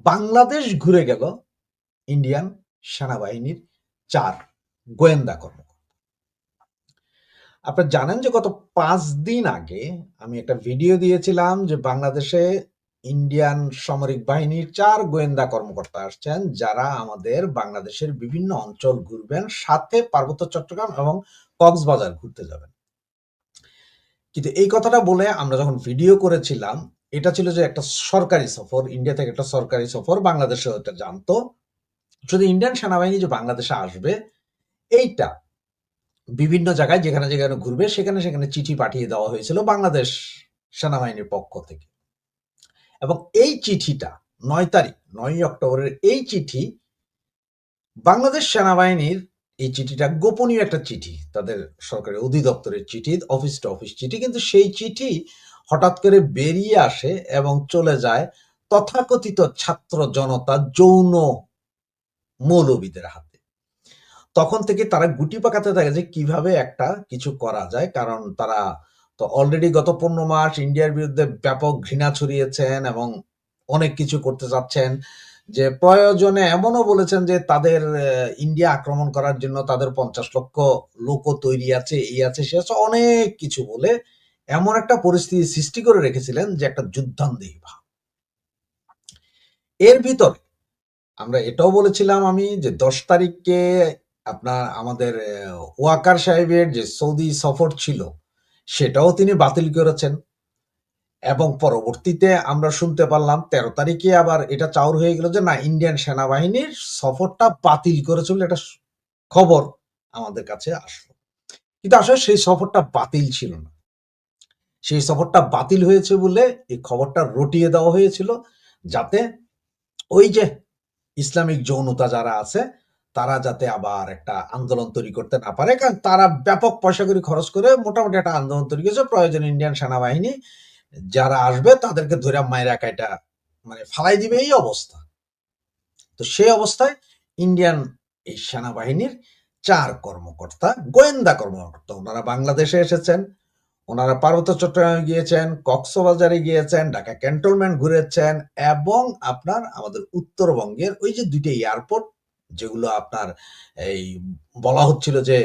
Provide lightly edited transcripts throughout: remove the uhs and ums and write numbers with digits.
বাংলাদেশ ঘুরে গেল ইন্ডিয়ান সেনাবাহিনীর ৪ গোয়েন্দা কর্মকর্তা। আপনারা জানেন যে গত ৫ দিন আগে আমি একটা ভিডিও দিয়েছিলাম যে বাংলাদেশে ইন্ডিয়ান সামরিক বাহিনীর ৪ গোয়েন্দা কর্মকর্তা আসছেন, যারা আমাদের বাংলাদেশের বিভিন্ন অঞ্চল ঘুরবেন, সাথে পার্বত্য চট্টগ্রাম এবং কক্সবাজার ঘুরতে যাবেন। কিন্তু এই কথাটা বলে আমরা যখন ভিডিও করেছিলাম, এটা ছিল যে একটা সরকারি সফর, ইন্ডিয়া থেকে একটা সরকারি সফর, বাংলাদেশে এটা জানতো। শুধু ইন্ডিয়ান সেনাবাহিনী যে বাংলাদেশে আসবে এইটা বিভিন্ন জায়গায় যেখানে যেখানে ঘুরবে সেখানে সেখানে চিঠি পাঠিয়ে দেওয়া হয়েছিল বাংলাদেশ সেনাবাহিনীর পক্ষ থেকে। এবং এই চিঠিটা ৯ তারিখ ৯ অক্টোবরের এই চিঠি বাংলাদেশ সেনাবাহিনীর, এই চিঠিটা গোপনীয় একটা চিঠি, তাদের সরকারি অধিদপ্তরের চিঠি, অফিস টু অফিস চিঠি, কিন্তু সেই চিঠি হঠাৎ করে বেরিয়ে আসে এবং চলে যায় তথাকথিত ছাত্র জনতা যৌন মৌলবীদের হাতে। তখন থেকে তারা গুটি পাকাতে থাকে যে কিভাবে একটা কিছু করা যায়, কারণ তারা তো অলরেডি গত ১৫ মাস ইন্ডিয়ার বিরুদ্ধে ব্যাপক ঘৃণা ছড়িয়েছেন এবং অনেক কিছু করতে চাচ্ছেন, যে প্রয়োজনে এমনও বলেছেন যে তাদের ইন্ডিয়া আক্রমণ করার জন্য তাদের ৫০ লক্ষ লোকও তৈরি আছে, এই আছে সে আছে, অনেক কিছু বলে এমন একটা পরিস্থিতি সৃষ্টি করে রেখেছিলেন যে একটা যুদ্ধান্দেহী ভাব। এর ভিতরে আমরা এটাও বলেছিলাম আমি যে ১০ তারিখে আপনার আমাদের ওয়াকার সাহেবের যে সৌদি সফর ছিল সেটাও তিনি বাতিল করেছেন, এবং পরবর্তীতে আমরা শুনতে পারলাম ১৩ তারিখে আবার এটা চাউর হয়ে গেল যে না, ইন্ডিয়ান সেনাবাহিনীর সফরটা বাতিল করেছে বলে একটা খবর আমাদের কাছে আসলো। কিন্তু আসলে সেই সফরটা বাতিল ছিল না। সেই সফরটা বাতিল হয়েছে বলে এই খবরটা রটিয়ে দেওয়া হয়েছিল, যাতে ওই যে ইসলামিক যৌনতা যারা আছে তারা যাতে আবার একটা আন্দোলন তৈরি করতে না পারে, কারণ তারা ব্যাপক পয়সা করে খরচ করে মোটামুটি একটা আন্দোলন তৈরি করেছে। প্রয়োজন ইন্ডিয়ান সেনাবাহিনী যারা আসবে তাদেরকে ধরে মায়েরা কাইটা মানে ফালাই দিবে, এই অবস্থা। তো সেই অবস্থায় ইন্ডিয়ান এই সেনাবাহিনীর ৪ কর্মকর্তা, গোয়েন্দা কর্মকর্তা, ওনারা বাংলাদেশে এসেছেন, ওনারা পার্বত্য চট্টগ্রামে গিয়েছেন, কক্সবাজারে গিয়েছেন, ঢাকা ক্যান্টনমেন্ট ঘুরেছেন, এবং আপনার আমাদের উত্তরবঙ্গের ওই যে ২টা এয়ারপোর্ট যেগুলো আপনার এই বলা হচ্ছিল যে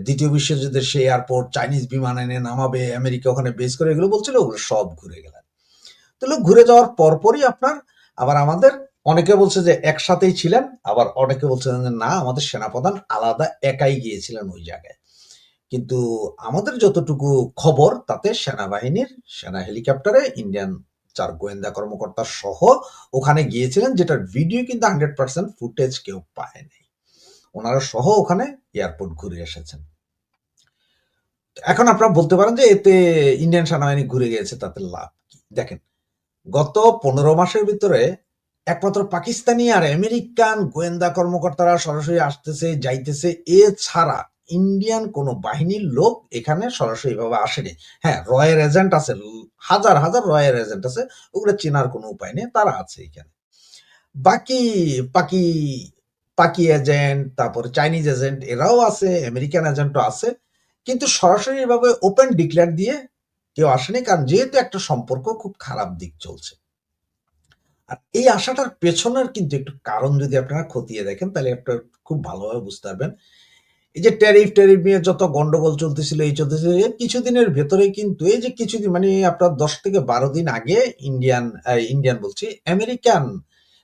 দ্বিতীয় বিশ্বযুদ্ধের সেই এয়ারপোর্ট, চাইনিজ বিমান এনে নামাবে, আমেরিকা ওখানে বেস করে এগুলো বলছিল, ওগুলো সব ঘুরে গেলেন। তাহলে ঘুরে যাওয়ার পরপরই আপনার আবার আমাদের অনেকে বলছে যে একসাথেই ছিলেন, আবার অনেকে বলছিলেন যে না, আমাদের সেনাপ্রধান আলাদা একাই গিয়েছিলেন ওই জায়গায়। কিন্তু আমাদের যতটুকু খবর তাতে সেনাবাহিনীর সেনা হেলিকপ্টারে ইন্ডিয়ান ৪ গোয়েন্দা কর্মকর্তা সহ ওখানে গিয়েছিলেন, যেটার ভিডিও কিন্তু 100% ফুটেজ কেউ পায়নি। ওনারা সহ ওখানে এয়ারপোর্ট ঘুরে এসেছেন। এখন আপনারা বলতে পারেন যে এতে ইন্ডিয়ান সেনাবাহিনী ঘুরে গিয়েছে, তাতে লাভ কি? দেখেন, গত ১৫ মাসের ভিতরে একমাত্র পাকিস্তানি আর আমেরিকান গোয়েন্দা কর্মকর্তারা সরাসরি আসতেছে যাইতেছে, এছাড়া ইন্ডিয়ান কোনো বাহিনীর লোক এখানে সরাসরি ভাবে আসেনি। হ্যাঁ, রয়ের এজেন্ট আছে, হাজার হাজার রয়ের এজেন্ট আছে, ওগুলো চেনার কোনো উপায় নেই, তারা আছে এখানে। বাকি পাকি পাকি এজেন্ট, তারপরে চাইনিজ এজেন্ট এরাও আছে, আমেরিকান এজেন্টও আছে, কিন্তু সরাসরি ভাবে ওপেন ডিক্লেয়ার দিয়ে কেউ আসেনি, কারণ যেহেতু একটা সম্পর্ক খুব খারাপ দিক চলছে। আর এই আশাটার পেছনের কিন্তু একটু কারণ যদি আপনারা খতিয়ে দেখেন, তাহলে আপনারা খুব ভালোভাবে বুঝতে পারবেন। এই যে ট্যারিফ নিয়ে যত গন্ডগোল চলতেছিল, এই চলতেছিল, এর কিছুদিনের ভেতরে কিন্তু এই যে কিছুদিন মানে আপনার ১০ থেকে ১২ দিন আগে ইন্ডিয়ান বলছি, আমেরিকান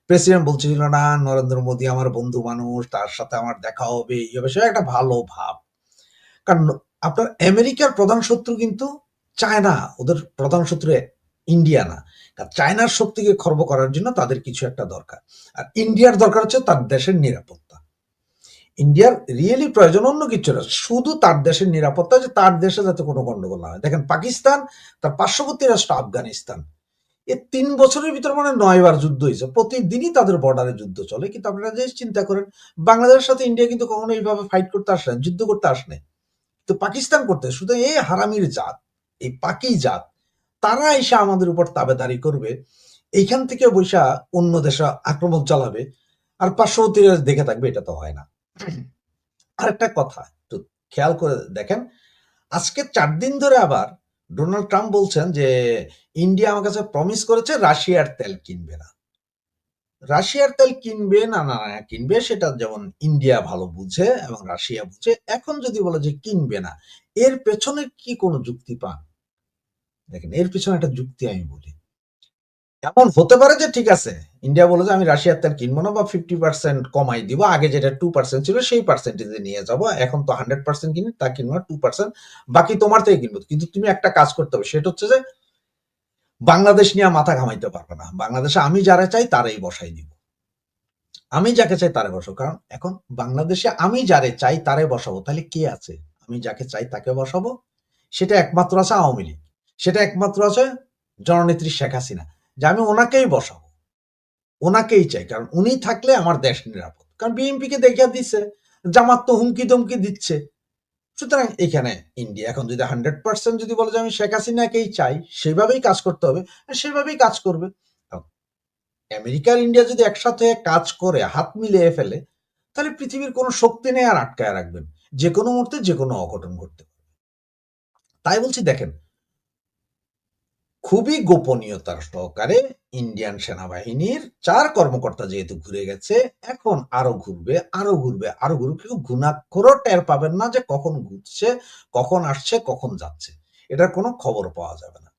প্রেসিডেন্ট বলছিল না, নরেন্দ্র মোদী আমার বন্ধু মানুষ, তার সাথে আমার দেখা হবে, এই হবে, সে একটা ভালো ভাব। কারণ আপনার আমেরিকার প্রধান শত্রু কিন্তু চায়না, ওদের প্রধান শত্রু ইন্ডিয়া না। চায়নার শক্তিকে খর্ব করার জন্য তাদের কিছু একটা দরকার, আর ইন্ডিয়ার দরকার হচ্ছে তার দেশের নিরাপত্তা। ইন্ডিয়ার রিয়েলি প্রয়োজন অন্য কিছু না, শুধু তার দেশের নিরাপত্তা, যে তার দেশে যাতে কোনো গন্ডগোল না হয়। দেখেন, পাকিস্তান, তার পার্শ্ববর্তী রাষ্ট্র আফগানিস্তান, ৩ বছরের ভিতর মানে ৯ বার যুদ্ধ হয়েছে, প্রতিদিনই তাদের বর্ডারে যুদ্ধ চলে। কিন্তু আপনারা যে চিন্তা করেন, বাংলাদেশের সাথে ইন্ডিয়া কিন্তু কখনো এইভাবে ফাইট করতে আসে না, যুদ্ধ করতে আসে না। তো পাকিস্তান করতে শুধু এই হারামির জাত, এই পাকি জাত, তারা এসে আমাদের উপর তাবেদারি করবে, এইখান থেকে বৈশা অন্য দেশে আক্রমণ চালাবে, আর পার্শ্ববর্তীরা দেখে থাকবে, এটা তো হয় না। আরেকটা কথা একটু খেয়াল করে দেখেন, আজকে ৪ দিন ধরে আবার ডোনাল্ড ট্রাম্প বলছেন যে ইন্ডিয়া আমার কাছে প্রমিস করেছে রাশিয়ার তেল কিনবে না। রাশিয়ার তেল কিনবে না না না কিনবে সেটা যেমন ইন্ডিয়া ভালো বুঝে এবং রাশিয়া বুঝে। এখন যদি বলে যে কিনবে না, এর পেছনে কি কোনো যুক্তি পান? দেখেন, এর পেছনে একটা যুক্তি আমি বলি। এমন হতে পারে যে ঠিক আছে, ইন্ডিয়া বলে যে আমি রাশিয়ার তেল কিনবো না বা 50% কমাই দিব, আগে যেটা 2% ছিল সেই পার্সেন্টেজে নিয়ে যাব, এখন তো 100% কিনি, তা কিনবো না, 2% বাকি তোমার থেকে কিনবো। কিন্তু তুমি একটা কাজ করতে হবে, সেটা হচ্ছে যে বাংলাদেশ নিয়ে মাথা ঘামাইতে পারবে না। বাংলাদেশে আমি যারা চাই তারাই বসাই দিব, আমি যাকে চাই তারে বসাবো। কারণ এখন বাংলাদেশে আমি যারে চাই তারে বসাবো, তাহলে কে আছে? আমি যাকে চাই তাকে বসাবো, সেটা একমাত্র আছে আওয়ামী লীগ, সেটা একমাত্র আছে জননেত্রী শেখ হাসিনা, যে আমি ওনাকেই বসাবো, ওনাকেই চাই। কারণ উনি থাকলে আমার দেশ নিরাপদ। কারণ বিএনপিকে দেখিয়ে দিচ্ছে, জামাত তো হুমকি দমকি দিচ্ছে। সুতরাং এখানে ইন্ডিয়া এখন যদি 100% যদি বলে যে আমি শেখ হাসিনাকেই চাই, সেভাবেই কাজ করতে হবে, সেভাবেই কাজ করবে। আমেরিকার ইন্ডিয়া যদি একসাথে কাজ করে হাত মিলিয়ে ফেলে, তাহলে পৃথিবীর কোনো শক্তি নেই আর আটকায় রাখবেন। যে কোনো মুহূর্তে যে কোনো অঘটন ঘটতে পারে। তাই বলছি, দেখেন, খুবই গোপনীয়তার সহকারে ইন্ডিয়ান সেনাবাহিনীর 4 কর্মকর্তা যেহেতু ঘুরে গেছে, এখন আরো ঘুরবে, আরো ঘুরবে, আরো ঘুরবে। কেউ ঘুণাক্ষরও টের পাবেন না যে কখন ঘুরছে, কখন আসছে, কখন যাচ্ছে। এটার কোনো খবর পাওয়া যাবে না।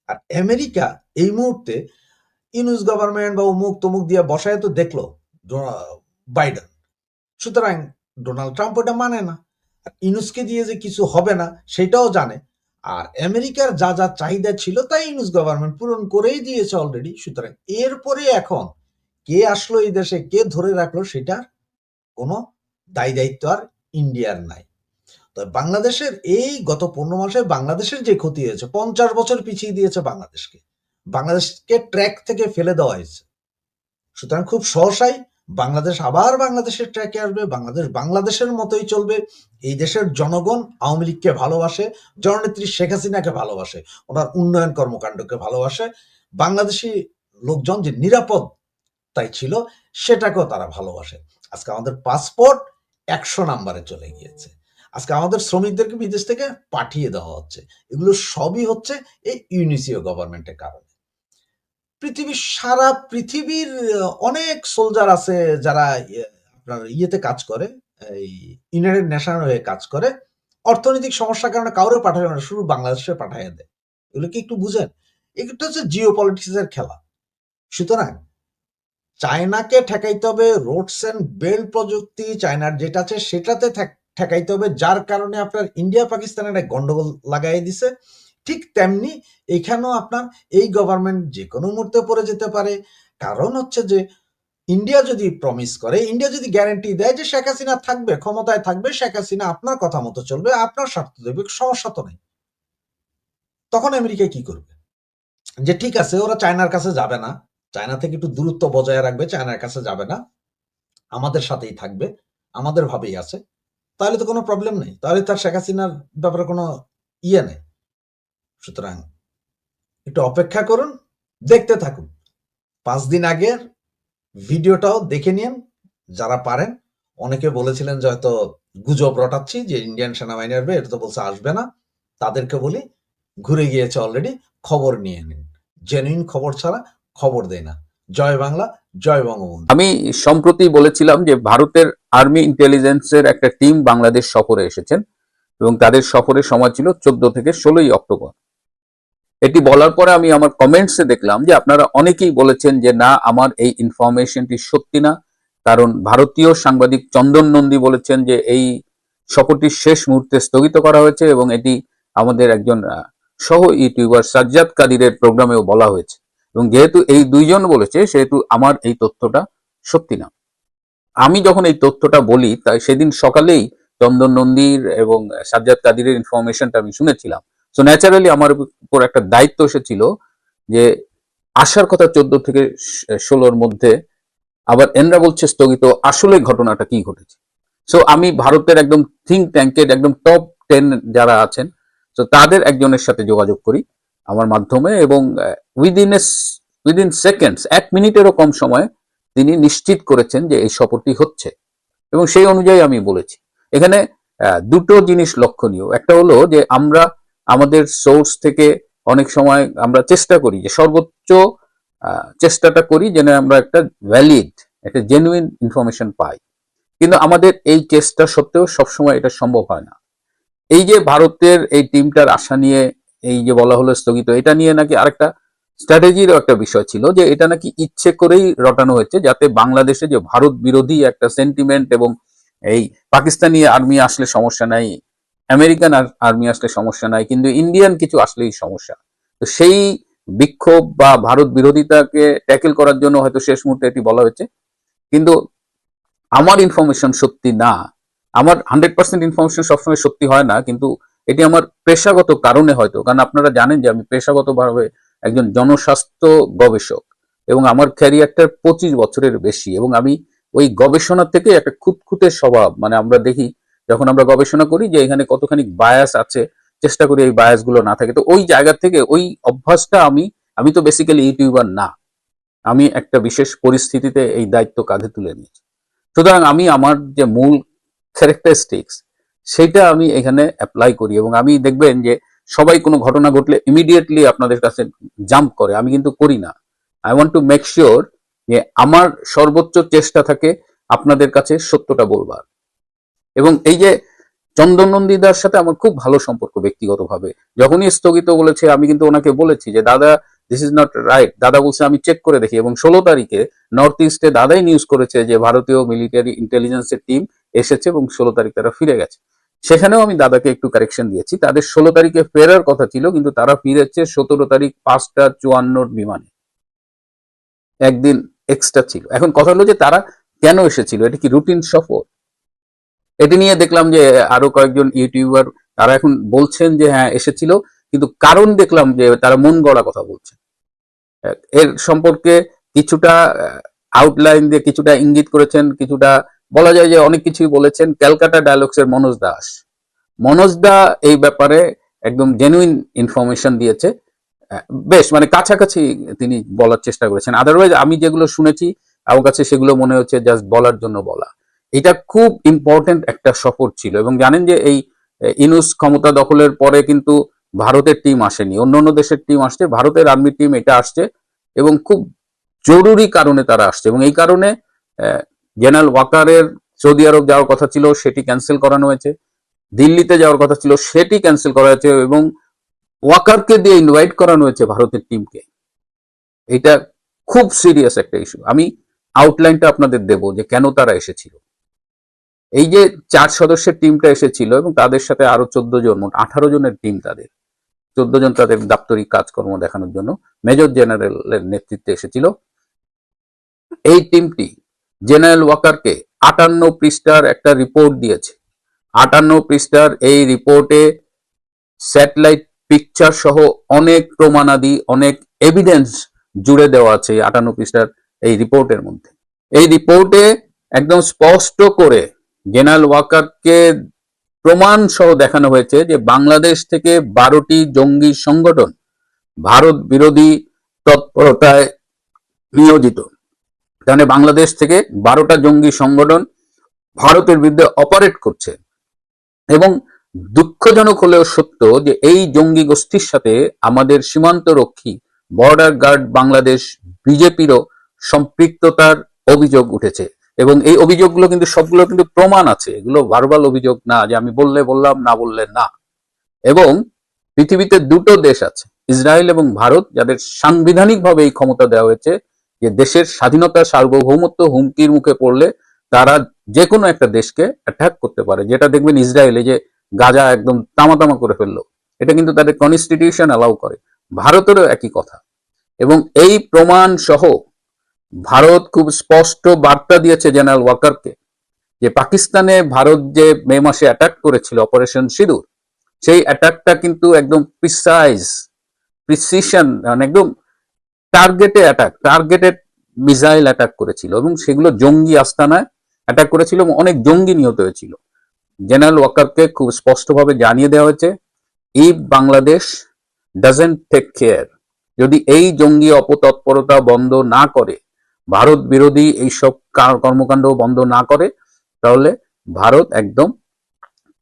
আর আমেরিকা এই মুহূর্তে ইউনুস গভর্নমেন্ট বা অমুক তমুক দিয়ে বসায় তো দেখলো বাইডেন। সুতরাং ডোনাল্ড ট্রাম্প ওটা মানে না। আর ইউনুসকে দিয়ে যে কিছু হবে না সেটাও জানে। আর আমেরিকার যা যা চাহিদা ছিল তাই ইউনুস গভর্নমেন্ট পূরণ করেই দিয়েছে অলরেডি। সুতরাং এরপরে এখন কে আসলো এই দেশে, কে ধরে রাখলো, সেটার কোনো দায় দায়িত্ব আর ইন্ডিয়ার নাই। তো বাংলাদেশের এই গত 15 মাসে বাংলাদেশের যে ক্ষতি হয়েছে, 50 বছর পিছিয়ে দিয়েছে বাংলাদেশকে, বাংলাদেশকে ট্র্যাক থেকে ফেলে দেওয়া হয়েছে। সুতরাং খুব সহসাই বাংলাদেশ আবার বাংলাদেশের ট্র্যাকে আসবে, বাংলাদেশ বাংলাদেশের মতোই চলবে। এই দেশের জনগণ আওয়ামী লীগকে ভালোবাসে, জননেত্রী শেখ হাসিনাকে ভালোবাসে, ওনার উন্নয়ন কর্মকাণ্ডকে ভালোবাসে। বাংলাদেশি লোকজন যে নিরাপদ তাই ছিল, সেটাকেও তারা ভালোবাসে। আজকে আমাদের পাসপোর্ট 100 নম্বরে চলে গিয়েছে, আজকে আমাদের শ্রমিকদেরকে বিদেশ থেকে পাঠিয়ে দেওয়া হচ্ছে। এগুলো সবই হচ্ছে এই ইউনিসিও গভর্নমেন্টের কারণে। সারা পৃথিবীর অনেক সোলজার আছে যারা আপনার ইয়েতে কাজ করে, এই ইউনাইটেড নেশনের হয়ে কাজ করে। অর্থনৈতিক সমস্যার কারণে কাউরে পাঠায় না, শুধু বাংলাদেশে পাঠিয়ে দেয়। এগুলো কি একটু বুঝেন? এটা হচ্ছে জিও পলিটিক্সের খেলা। সুতরাং চায়নাকে ঠেকাইতে হবে, রোডস এন্ড বেল্ট প্রযুক্তি চায়নার যেটা আছে সেটাতে ঠেকাইতে হবে, যার কারণে আপনার ইন্ডিয়া পাকিস্তানের একটা গন্ডগোল লাগাই দিছে। ঠিক তেমনি এখানেও আপনার এই গভর্নমেন্ট যে কোনো মুহূর্তে পড়ে যেতে পারে। কারণ হচ্ছে যে ইন্ডিয়া যদি প্রমিস করে, ইন্ডিয়া যদি গ্যারান্টি দেয় যে শেখ হাসিনা থাকবে, ক্ষমতায় থাকবে, শেখ হাসিনা আপনার কথা মতো চলবে, আপনার স্বার্থ দেবে, সমস্যা তো নেই, তখন আমেরিকা কি করবে? যে ঠিক আছে ওরা চায়নার কাছে যাবে না, চায়না থেকে একটু দূরত্ব বজায় রাখবে, চায়নার কাছে যাবে না, আমাদের সাথেই থাকবে, আমাদের ভাবেই আছে, তাহলে তো কোনো প্রবলেম নেই, তাহলে তার শেখ হাসিনার ব্যাপারে কোনো ইয়ে নেই। সুতরাং একটু অপেক্ষা করুন, দেখতে থাকুন। 5 দিন আগের ভিডিওটাও দেখে নিন যারা পারেন। অনেকে বলেছিলেন যে হয়তো গুজব রটাচ্ছি যে ইন্ডিয়ান সেনাবাহিনী আসবে, এটা তো বলছে আসবে না। তাদেরকে বলি ঘুরে গিয়েছে অলরেডি, খবর নিয়ে নিন। জেনুইন খবর ছাড়া খবর দেয় না। জয় বাংলা, জয় বঙ্গবন্ধু। আমি সম্প্রতি বলেছিলাম যে ভারতের আর্মি ইন্টেলিজেন্সের একটা টিম বাংলাদেশ সফরে এসেছেন এবং তাদের সফরের সময় ছিল 14 থেকে 16 অক্টোবর। এটি বলার পরে আমি আমার কমেন্টসে দেখলাম যে আপনারা অনেকেই বলেছেন যে না, আমার এই ইনফরমেশনটি সত্যি না, কারণ ভারতীয় সাংবাদিক চন্দন নন্দী বলেছেন যে এই সফরটি শেষ মুহূর্তে স্থগিত করা হয়েছে এবং এটি আমাদের একজন সহ ইউটিউবার সাজ্জাদ কাদিরের প্রোগ্রামেও বলা হয়েছে। এবং যেহেতু এই দুইজন বলেছে সেহেতু আমার এই তথ্যটা সত্যি না। আমি যখন এই তথ্যটা বলি তাই সেদিন সকালেই চন্দন নন্দীর এবং সাজ্জাদ কাদিরের ইনফরমেশনটা আমি শুনেছিলাম। সো ন্যাচারালি আমার উপর একটা দায়িত্ব এসেছিল যে আসার কথা 14 থেকে 16-র মধ্যে, আবার এনরা বলছে স্থগিত, আসলে ঘটনাটা কি ঘটেছে। সো আমি ভারতের একদম থিঙ্ক ট্যাঙ্কের একদম টপ 10 যারা আছেন, তো তাদের একজনের সাথে যোগাযোগ করি আমার মাধ্যমে, এবং উইদিন সেকেন্ডস, 1 মিনিটেরও কম সময়ে তিনি নিশ্চিত করেছেন যে এই সফরটি হচ্ছে এবং সেই অনুযায়ী আমি বলেছি। এখানে দুটো জিনিস লক্ষণীয়। একটা হলো যে আমরা আমাদের সোর্স থেকে অনেক সময় আমরা চেষ্টা করি যে সর্বোচ্চ চেষ্টাটা করি যেন আমরা একটা ভ্যালিড, একটা জেনুইন ইনফরমেশন পাই। কিন্তু আমাদের এই চেষ্টা সত্ত্বেও সবসময় এটা সম্ভব হয় না। এই যে ভারতের এই টিমটার আশা নিয়ে এই যে বলা হলো স্থগিত, এটা নিয়ে নাকি আরেকটা স্ট্র্যাটেজিরও একটা বিষয় ছিল যে এটা নাকি ইচ্ছে করেই রটানো হয়েছে যাতে বাংলাদেশে যে ভারত বিরোধী একটা সেন্টিমেন্ট এবং এই পাকিস্তানি আর্মি আসলে সমস্যা নাই, আমেরিকান আর্মি আসলে সমস্যা নাই, কিন্তু ইন্ডিয়ান কিছু আসলেই সমস্যা। তো সেই বিক্ষোভ বা ভারত বিরোধিতাকে ট্যাকেল করার জন্য হয়তো শেষ মুহূর্তে এটি বলা হয়েছে। কিন্তু আমার ইনফরমেশন সত্যি না, আমার 100% ইনফরমেশন সবসময় সত্যি হয় না, কিন্তু এটি আমার পেশাগত কারণে হয়তো, কারণ আপনারা জানেন যে আমি পেশাগতভাবে একজন জনস্বাস্থ্য গবেষক এবং আমার ক্যারিয়ারটা 25 বছরের বেশি, এবং আমি ওই গবেষণা থেকে একটা খুঁতখুঁতে স্বভাব, মানে আমরা দেখি যখন আমরা গবেষণা করি যে এখানে কতখানি বায়াস আছে, চেষ্টা করি এই বায়াস গুলো না থাকে। তো ওই জায়গা থেকে ওই অভ্যাসটা আমি তো বেসিক্যালি ইউটিউবার না, আমি একটা বিশেষ পরিস্থিতিতে এই দায়িত্ব কাঁধে তুলে নিয়েছি। সুতরাং আমি আমার যে মূল ক্যারেক্টারিস্টিক্স সেটা আমি এখানে অ্যাপ্লাই করি, এবং আমি দেখবেন যে সবাই কোনো ঘটনা ঘটলে ইমিডিয়েটলি আপনাদের কাছে জাম্প করে, আমি কিন্তু করি না। I want to make sure যে আমার সর্বোচ্চ চেষ্টা থাকে আপনাদের কাছে সত্যটা বলবার। এবং এই যে চন্দন নন্দীদার সাথে আমার খুব ভালো সম্পর্ক ব্যক্তিগতভাবে, যখনই স্থগিত বলেছে আমি কিন্তু ওনাকে বলেছি যে দাদা দিস ইজ নট রাইট। দাদা বলছে আমি চেক করে দেখি, এবং 16 তারিখে নর্থ ইস্টে দাদাই নিউজ করেছে যে ভারতীয় মিলিটারি ইন্টেলিজেন্সের টিম এসেছে এবং 16 তারিখ তারা ফিরে গেছে। সেখানেও আমি দাদাকে একটু কারেকশন দিয়েছি, তাদের 16 তারিখে ফেরার কথা ছিল কিন্তু তারা ফিরেছে 17 তারিখ 5টা 54 বিমানে, একদিন এক্সট্রা ছিল। এখন কথা হলো যে তারা কেন এসেছিল, এটা কি রুটিন সফর? এটি নিয়ে দেখলাম যে আরো কয়েকজন ইউটিউবার তারা এখন বলছেন যে হ্যাঁ এসেছিল, কিন্তু কারণ দেখলাম যে তারা মন গড়া কথা বলছে। এর সম্পর্কে কিছুটা আউটলাইন দিয়ে কিছুটা ইঙ্গিত করেছেন, কিছুটা বলা যায় যে অনেক কিছুই বলেছেন ক্যালকাটা ডায়ালগস এর মনোজ দাস। মনোজ দা এই ব্যাপারে একদম জেনুইন ইনফরমেশন দিয়েছে, বেশ মানে কাছাকাছি তিনি বলার চেষ্টা করেছেন। আদারওয়াইজ আমি যেগুলো শুনেছি আমার কাছে সেগুলো মনে হচ্ছে জাস্ট বলার জন্য বলা। এটা খুব ইম্পর্টেন্ট একটা সফর ছিল, এবং জানেন যে এই ইনুস ক্ষমতা দখলের পরে কিন্তু ভারতের টিম আসেনি, অন্য অন্য দেশের টিম আসছে, ভারতের আর্মি টিম এটা আসছে এবং খুব জরুরি কারণে তারা আসছে। এবং এই কারণে জেনারেল ওয়াকারের সৌদি আরব যাওয়ার কথা ছিল সেটি ক্যান্সেল করানো হয়েছে, দিল্লিতে যাওয়ার কথা ছিল সেটি ক্যান্সেল করা হয়েছে, এবং ওয়াকারকে দিয়ে ইনভাইট করানো হয়েছে ভারতের টিমকে। এটা খুব সিরিয়াস একটা ইস্যু। আমি আউটলাইনটা আপনাদের দেব যে কেন তারা এসেছিল। এই যে 4 সদস্যের টিমটা এসেছিল এবং তাদের সাথে আরো 14 জন, মোট 18 জনের টিম, তাদের 14 জন তাদের দাপ্তরিক কাজকর্ম দেখানোর জন্য মেজর জেনারেলের নেতৃত্বে এসেছিল। এই টিমটি জেনারেল ওয়াকারকে 58 পৃষ্ঠার একটা রিপোর্ট দিয়েছে। 58 পৃষ্ঠার এই রিপোর্টে স্যাটেলাইট পিকচার সহ অনেক প্রমাণাদি, অনেক এভিডেন্স জুড়ে দেওয়া আছে 58 পৃষ্ঠার এই রিপোর্টের মধ্যে। এই রিপোর্টে একদম স্পষ্ট করে জেনারেল ওয়াকারকে প্রমাণ সহ দেখানো হয়েছে যে বাংলাদেশ থেকে 12টি জঙ্গি সংগঠন ভারত বিরোধী তৎপরতায় নিয়োজিত। মানে বাংলাদেশ থেকে 12টা জঙ্গি সংগঠন ভারতের বিরুদ্ধে অপারেট করছে, এবং দুঃখজনক হলেও সত্য যে এই জঙ্গি গোষ্ঠীর সাথে আমাদের সীমান্ত রক্ষী বর্ডার গার্ড বাংলাদেশ বিজেপিরও সম্পৃক্ততার অভিযোগ উঠেছে। এবং এই অভিযোগগুলো কিন্তু সবগুলো কিন্তু প্রমাণ আছে, এগুলো ভার্বাল অভিযোগ না যে আমি বললে বললাম না বললে না। এবং পৃথিবীতে দুটো দেশ আছে, ইসরায়েল এবং ভারত, যাদের সাংবিধানিকভাবে এই ক্ষমতা দেওয়া হয়েছে যে দেশের স্বাধীনতা সার্বভৌমত্ব হুমকির মুখে পড়লে তারা যে কোনো একটা দেশকে অ্যাটাক করতে পারে। যেটা দেখবেন ইসরায়েলে যে গাজা একদম তামাতামা করে ফেললো, এটা কিন্তু তাদের কনস্টিটিউশন অ্যালাউ করে। ভারতেরও একই কথা। এবং এই প্রমাণ সহ ভারত খুব স্পষ্ট বার্তা দিয়েছে জেনারেল ওয়াকারকে যে পাকিস্তানে ভারত যে মে মাসে অ্যাটাক করেছিল অপারেশন সিঁদুর, সেই অ্যাটাকটা কিন্তু একদম প্রিসিশন, মানে একদম টার্গেটে অ্যাটাক, টার্গেটেড মিসাইল অ্যাটাক করেছিল, এবং সেগুলো জঙ্গি আস্তানায় অ্যাটাক করেছিল এবং অনেক জঙ্গি নিহত হয়েছিল। জেনারেল ওয়াকারকে খুব স্পষ্টভাবে জানিয়ে দেওয়া হয়েছে if Bangladesh doesn't take care, যদি এই জঙ্গি অপতৎপরতা বন্ধ না করে, ভারত বিরোধী এইসব কর্মকাণ্ড বন্ধ না করে, তাহলে ভারত একদম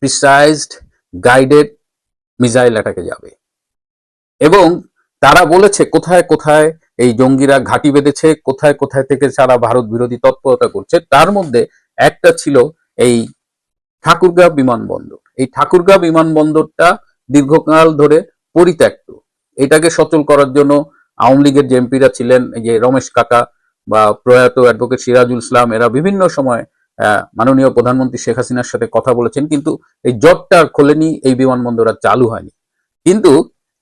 প্রিসাইজড গাইডেড মিসাইল অ্যাটাকে যাবে। এবং তারা বলেছে কোথায় কোথায় এই জঙ্গিরা ঘাঁটি বেঁধেছে, কোথায় কোথায় থেকে সারা ভারত বিরোধী তৎপরতা করছে, তার মধ্যে একটা ছিল এই ঠাকুরগাঁও বিমানবন্দর। এই ঠাকুরগাঁও বিমানবন্দরটা দীর্ঘকাল ধরে পরিত্যক্ত। এটাকে সচল করার জন্য আওয়ামী লীগের যে এমপিরা ছিলেন, এই যে রমেশ কাকা বা প্রয়াত অ্যাডভোকেট সিরাজুল ইসলাম, এরা বিভিন্ন সময় মাননীয় প্রধানমন্ত্রী শেখ হাসিনার সাথে কথা বলেছেন, কিন্তু এই জটটা আর খোলেনি, এই বিমানবন্দর আর চালু হয়নি। কিন্তু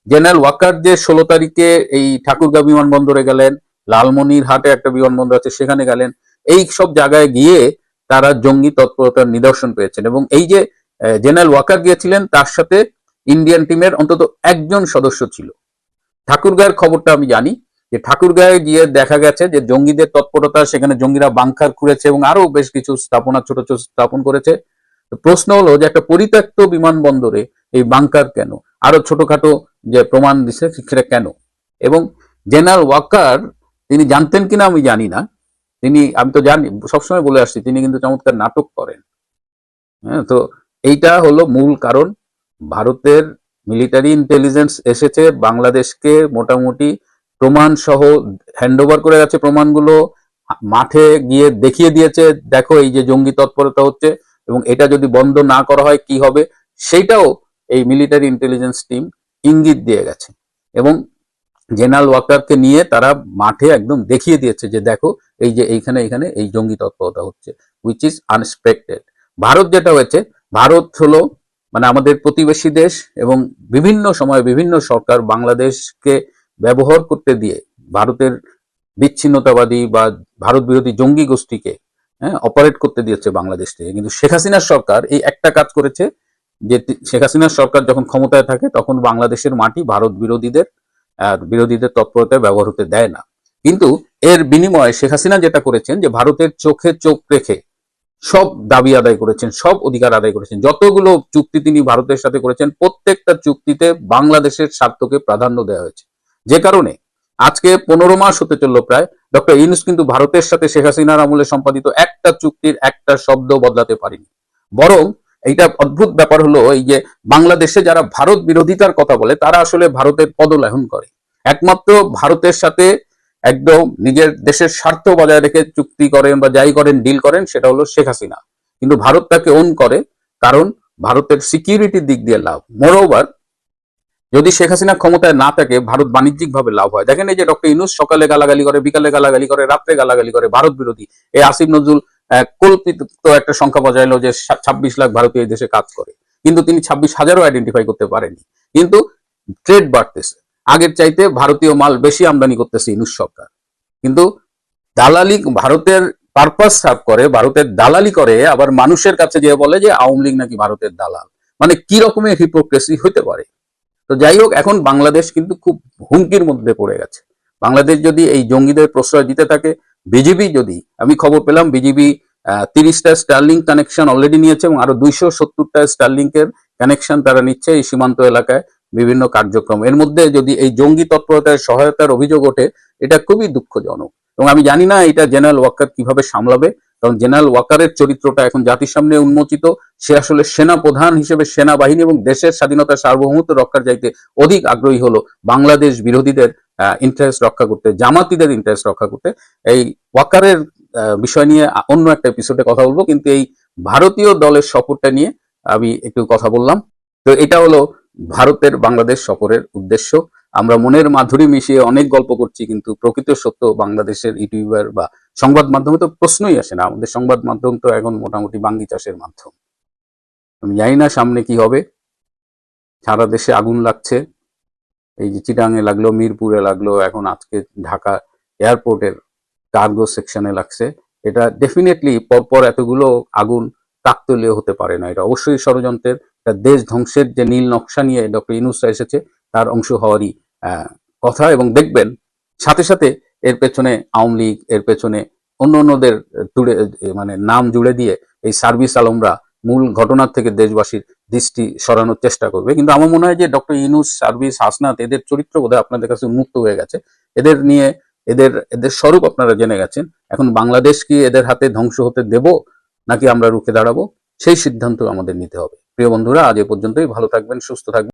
জেনারেল ওয়াকার যে 16 তারিখে এই ঠাকুরগাঁও বিমানবন্দরে গেলেন, লালমনিরহাটে একটা বিমানবন্দর আছে সেখানে গেলেন, এই সব জায়গায় গিয়ে তারা জঙ্গি তৎপরতার নিদর্শন পেয়েছেন। এবং এই যে জেনারেল ওয়াকার গিয়েছিলেন, তার সাথে ইন্ডিয়ান টিমের অন্তত একজন সদস্য ছিল। ঠাকুরগাঁয়ের খবরটা আমি জানি, যে ঠাকুরগাঁয়ে গিয়ে দেখা গেছে যে জঙ্গিদের তৎপরতা, সেখানে জঙ্গিরা বাংকার খুঁড়েছে এবং আরো বেশ কিছু স্থাপনা ছোট ছোট স্থাপন করেছে। প্রশ্ন হলো যে একটা পরিত্যক্ত বিমানবন্দরে এই বাংকার কেন, আরো ছোটখাটো যে প্রমাণ দিচ্ছে সেটা কেন? এবং জেনারেল ওয়াকার তিনি জানতেন কিনা আমি জানি না, আমি তো জানি, সবসময় বলে আসছি তিনি কিন্তু চমৎকার নাটক করেন। হ্যাঁ, তো এইটা হলো মূল কারণ। ভারতের মিলিটারি ইন্টেলিজেন্স এসেছে বাংলাদেশকে মোটামুটি প্রমাণ সহ হ্যান্ডওভার করে গেছে, প্রমাণগুলো মাঠে গিয়ে দেখিয়ে দিয়েছে, দেখো এই যে জঙ্গি তৎপরতা হচ্ছে এবং এটা যদি বন্ধ না করা হয় কি হবে, সেইটাও এই মিলিটারি ইন্টেলিজেন্স টিম ইঙ্গিত দিয়ে গেছে। এবং জেনারেল ওয়াকারকে নিয়ে তারা মাঠে একদম দেখিয়ে দিয়েছে যে দেখো এই যে এইখানে এখানে এই জঙ্গি তৎপরতা হচ্ছে, হুইচ ইজ আনএক্সপেক্টেড। ভারত যেটা হয়েছে, ভারত হলো মানে আমাদের প্রতিবেশী দেশ, এবং বিভিন্ন সময় বিভিন্ন সরকার বাংলাদেশকে ব্যবহার করতে দিয়ে ভারতের বিচ্ছিন্নতাবাদী বা ভারত বিরোধী জঙ্গি গোষ্ঠীকে অপারেট করতে দিয়েছে বাংলাদেশ থেকে। কিন্তু শেখ হাসিনার সরকার এই একটা কাজ করেছে, যে শেখ হাসিনার সরকার যখন ক্ষমতায় থাকে তখন বাংলাদেশের মাটি ভারত বিরোধীদের তৎপরতায় ব্যবহার হতে দেয় না। কিন্তু এর বিনিময়ে শেখ হাসিনা যেটা করেছেন, যে ভারতের চোখে চোখ রেখে সব দাবি আদায় করেছেন, সব অধিকার আদায় করেছেন। যতগুলো চুক্তি তিনি ভারতের সাথে করেছেন, প্রত্যেকটা চুক্তিতে বাংলাদেশের স্বার্থকে প্রাধান্য দেওয়া হয়েছে। যে কারণে আজকে 15 মাস হতে চললো প্রায়, ডক্টর ইউনূস কিন্তু ভারতের সাথে শেখ হাসিনার আমলে সম্পাদিত একটা চুক্তির একটা শব্দ বদলাতে পারেনি। বরং এইটা অদ্ভুত ব্যাপার হলো, এই যে বাংলাদেশে যারা ভারত বিরোধিতার কথা বলে তারা আসলে ভারতের পদলেহন করে। একমাত্র ভারতের সাথে একদম নিজের দেশের স্বার্থ বজায় রেখে চুক্তি করেন বা যাই করেন, ডিল করেন, সেটা হলো শেখ হাসিনা। কিন্তু ভারত তাকে ওন করে, কারণ ভারতের সিকিউরিটির দিক দিয়ে লাভ। মোরওভার, যদি শেখ হাসিনা ক্ষমতায় না থাকে ভারত বাণিজ্যিক ভাবে লাভ হয়। দেখেন এই যে ডক্টর ইউনূস সকালে গালাগালি করে, বিকালে গালাগালি করে, রাত্রে গালাগালি করে ভারত বিরোধী। এই আসিফ নজরুল কল্পিত একটা সংখ্যা বজাইলো যে 26 লাখ ভারতীয় এই দেশে কাজ করে, কিন্তু তিনি 26,000ও আইডেন্টিফাই করতে পারেনি। কিন্তু ট্রেড বাড়তেছে, আগের চাইতে ভারতীয় মাল বেশি আমদানি করতেছে ইউনূস সরকার। কিন্তু দালালি, ভারতের পারপাস সার্ভ করে, ভারতের দালালি করে, আবার মানুষের কাছে যে বলে যে আওয়ামী লীগ নাকি ভারতের দালাল। মানে কি রকমের হিপোক্রেসি হতে পারে? তো যাই হোক, এখন বাংলাদেশ কিন্তু খুব হুমকির মধ্যে পড়ে গেছে। বাংলাদেশ যদি এই জঙ্গিদের প্রশ্রয় দিতে থাকে, বিজিবি যদি, আমি খবর পেলাম বিজিবি 30টা স্টারলিংক কানেকশন অলরেডি নিয়েছে এবং আরো 270টা স্টারলিংকের কানেকশন তারা নিচ্ছে এই সীমান্ত এলাকায় বিভিন্ন কার্যক্রম। এর মধ্যে যদি এই জঙ্গি তৎপরতায় সহায়তার অভিযোগ ওঠে, এটা খুবই দুঃখজনক। এবং আমি জানি না এটা জেনারেল ওয়াকার কিভাবে সামলাবে, কারণ জেনারেল ওয়াকারের চরিত্রটা এখন জাতির সামনে উন্মোচিত। সে আসলে সেনা প্রধান হিসেবে সেনাবাহিনী এবং দেশের স্বাধীনতা সার্বভৌমত্ব রক্ষার চাইতে অধিক আগ্রহী হলো বাংলাদেশ বিরোধীদের ইন্টারেস্ট রক্ষা করতে, জামাতিদের ইন্টারেস্ট রক্ষা করতে। এই ওয়াকারের বিষয় নিয়ে অন্য একটা এপিসোডে কথা বলবো, কিন্তু এই ভারতীয় দলের সফরটা নিয়ে আমি একটু কথা বললাম। তো এটা হলো ভারতের বাংলাদেশ সফরের উদ্দেশ্য। আমরা মনের মাধুরী মিশিয়ে অনেক গল্প করছি, কিন্তু প্রকৃত সত্য বাংলাদেশের ইউটিউবার বা সংবাদ মাধ্যমে তো প্রশ্নই আসে না। আমাদের সংবাদ মাধ্যম তো এখন মোটামুটি বাঙ্গি চাষের মাধ্যম। আমি জানি না সামনে কি হবে। সারা দেশে আগুন লাগছে, এই যে চিটাঙে লাগলো, মিরপুরে লাগলো, এখন আজকে ঢাকা এয়ারপোর্টের কার্গো সেকশনে লাগছে। এটা ডেফিনেটলি পরপর এতগুলো আগুন কাকতালীয় হতে পারে না, এটা অবশ্যই ষড়যন্ত্রের। দেশ ধ্বংসের যে নীল নকশা নিয়ে ডক্টর ইউনূসরা এসেছে তার অংশ হওয়ারই কথা। এবং দেখবেন সাথে সাথে এর পেছনে আওয়ামী লীগ, এর পেছনে অন্যদের মানে নাম জুড়ে দিয়ে এই সার্ভিস আলমরা মূল ঘটনার থেকে দেশবাসীর দৃষ্টি সরানোর চেষ্টা করবে। কিন্তু আমার মনে হয় যে ডক্টর ইউনূস, সার্ভিস, হাসনাত, এদের চরিত্র বোধহয় আপনাদের কাছে উন্মুক্ত হয়ে গেছে। এদের নিয়ে এদের স্বরূপ আপনারা জেনে গেছেন। এখন বাংলাদেশ কি এদের হাতে ধ্বংস হতে দেব, নাকি আমরা রুখে দাঁড়াবো, সেই সিদ্ধান্ত আমাদের নিতে হবে। প্রিয় বন্ধুরা, আজ এ পর্যন্তই। ভালো থাকবেন, সুস্থ থাকবেন।